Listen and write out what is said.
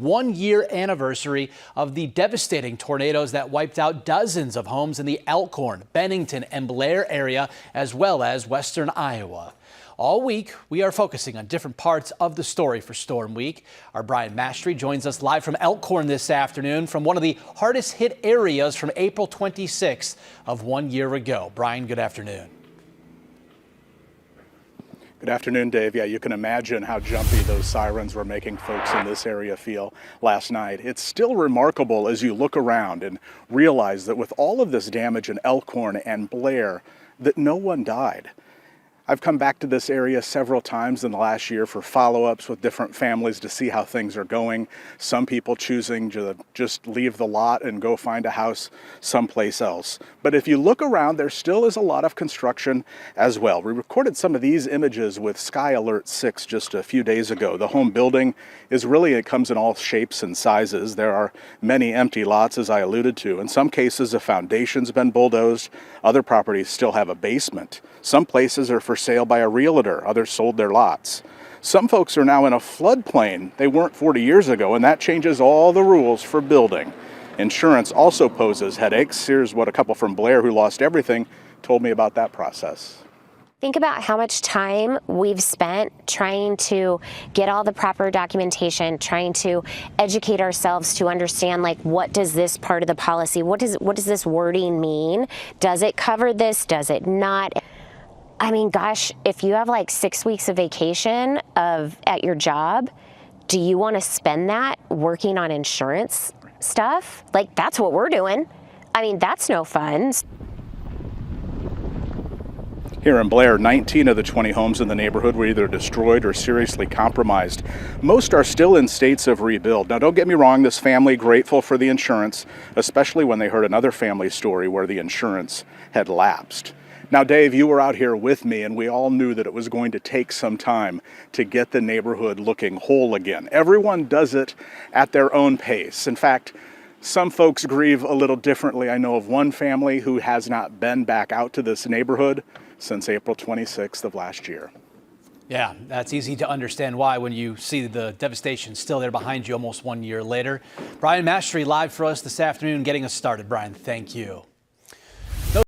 1-year anniversary of the devastating tornadoes that wiped out dozens of homes in the Elkhorn, Bennington, and Blair area, as well as western Iowa. All week, we are focusing on different parts of the story for Storm Week. Our Brian Mastry joins us live from Elkhorn this afternoon from one of the hardest hit areas from April 26th of 1 year ago. Brian, good afternoon. Good afternoon, Dave. Yeah, you can imagine how jumpy those sirens were making folks in this area feel last night. It's still remarkable as you look around and realize that with all of this damage in Elkhorn and Blair, that no one died. I've come back to this area several times in the last year for follow-ups with different families to see how things are going. Some people choosing to just leave the lot and go find a house someplace else. But if you look around, there still is a lot of construction as well. We recorded some of these images with Sky Alert 6 just a few days ago. The home building it comes in all shapes and sizes. There are many empty lots, as I alluded to. In some cases, a foundation's been bulldozed. Other properties still have a basement. Some places are for sale by a realtor. Others sold their lots. Some folks are now in a floodplain they weren't 40 years ago, and that changes all the rules for building. Insurance also poses headaches. Here's what a couple from Blair who lost everything told me about that process. Think about how much time we've spent trying to get all the proper documentation, trying to educate ourselves to understand, like, what does this part of the policy, what does this wording mean? Does it cover this? Does it not? I mean, gosh, if you have like 6 weeks of vacation at your job, do you want to spend that working on insurance stuff? Like, that's what we're doing. I mean, that's no fun. Here in Blair, 19 of the 20 homes in the neighborhood were either destroyed or seriously compromised. Most are still in states of rebuild. Now, don't get me wrong, this family grateful for the insurance, especially when they heard another family story where the insurance had lapsed. Now, Dave, you were out here with me, and we all knew that it was going to take some time to get the neighborhood looking whole again. Everyone does it at their own pace. In fact, some folks grieve a little differently. I know of one family who has not been back out to this neighborhood since April 26th of last year. Yeah, that's easy to understand why when you see the devastation still there behind you almost 1 year later. Brian Mastry live for us this afternoon, getting us started. Brian, thank you.